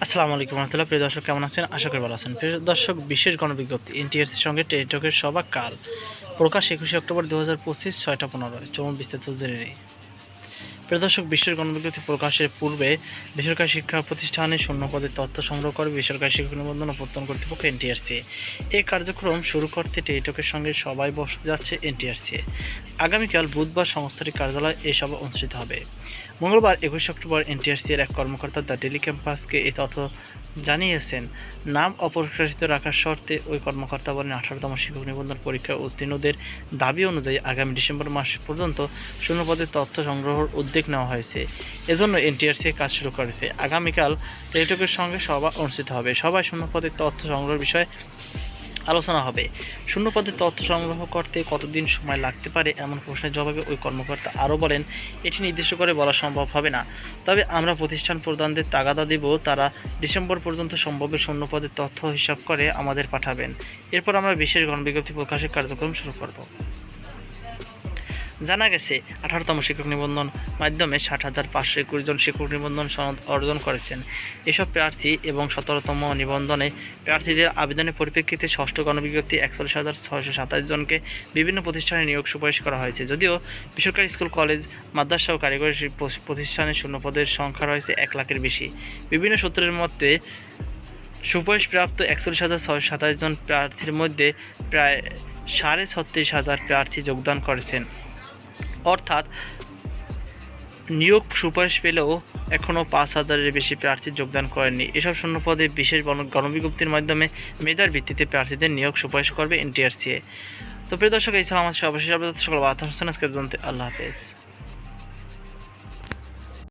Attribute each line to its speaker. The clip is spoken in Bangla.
Speaker 1: আসসালামু আলাইকুম রহমতুল্লাহ। প্রিয় দর্শক, কেমন আছেন? আশা করি ভালো আছেন। প্রিয় দর্শক, বিশেষ গণবিজ্ঞপ্তি এনটিআরসির সঙ্গে টেলিটকের সভা কাল প্রকাশ 21 অক্টোবর 2025 6টা 15। চলুন বিস্তারিত জেনে নিই। প্রিয় দর্শক, বিশেষ গণবিজ্ঞপ্তি প্রকাশের পূর্বে বেসরকারি শিক্ষা প্রতিষ্ঠানে শূন্য পদে তথ্য সংগ্রহ করে বেসরকারি শিক্ষক নিবন্ধন ও প্রত্যয়ন কর্তৃপক্ষ এনটিআরসি এই কার্যক্রম শুরু করতে টেলিটকের সঙ্গে সবাই বসতে যাচ্ছে এনটিআরসি। আগামীকাল বুধবার সংস্থাটির কার্যালয়ে এই সভা অনুষ্ঠিত হবে। মঙ্গলবার 21 অক্টোবর এনটিআরসি এর এক কর্মকর্তা দ্য ডেইলি ক্যাম্পাসকে এই তথ্য জানিয়েছেন। নাম অপ্রকাশিত রাখার শর্তে ওই কর্মকর্তা বলেন, 18তম শিক্ষক নিবন্ধন পরীক্ষায় উত্তীর্ণদের দাবি অনুযায়ী আগামী ডিসেম্বর মাস পর্যন্ত শূন্যপদের তথ্য সংগ্রহের উদ্যোগ নেওয়া হয়েছে। এজন্য এনটিআরসি কাজ শুরু করেছে। আগামীকাল টেলিটকের সঙ্গে সভা অনুষ্ঠিত হবে। সভায় শূন্যপদের তথ্য সংগ্রহের বিষয়ে আলোচনা হবে। শূন্যপদের তথ্য সংগ্রহ করতে কতদিন সময় লাগতে পারে এমন প্রশ্নের জবাবে ওই কর্মকর্তা আরও বলেন, এটি নির্দিষ্ট করে বলা সম্ভব হবে না, তবে আমরা প্রতিষ্ঠান প্রধানদের তাগাদা দেব, তারা ডিসেম্বর পর্যন্ত সম্ভাব্য শূন্যপদের তথ্য হিসাব করে আমাদের পাঠাবেন। এরপর আমরা বিশেষ গণবিজ্ঞপ্তি প্রকাশের কার্যক্রম শুরু করব। জানা গেছে, 18তম শিক্ষক নিবন্ধন মাধ্যমে 60,521 জন শিক্ষক নিবন্ধন সনদ অর্জন করেছেন। এসব প্রার্থী এবং 17তম নিবন্ধনে প্রার্থীদের আবেদনের পরিপ্রেক্ষিতে ষষ্ঠ গণবিজ্ঞপ্তি 41,627 জনকে বিভিন্ন প্রতিষ্ঠানে নিয়োগ সুপারিশ করা হয়েছে। যদিও বেসরকারি স্কুল, কলেজ, মাদ্রাসা ও কারিগরি প্রতিষ্ঠানে শূন্যপদের সংখ্যা রয়েছে 1 লাখের বেশি। বিভিন্ন সূত্রের মতে সুপারিশপ্রাপ্ত 41,627 জন প্রার্থীর মধ্যে প্রায় 36,500 প্রার্থী যোগদান করেছেন, অর্থাৎ নিয়োগ সুপারিশ পেলেও এখনও 5,000-এর বেশি প্রার্থী যোগদান করেননি। এসব শূন্যপদে বিশেষ গণবিজ্ঞপ্তির মাধ্যমে মেধার ভিত্তিতে প্রার্থীদের নিয়োগ সুপারিশ করবে এনটিআরসি। তো প্রিয় দর্শক, এই ছিল আমাদের সর্বশেষ আপডেট। সকল বার্তা আল্লাহ হাফেজ।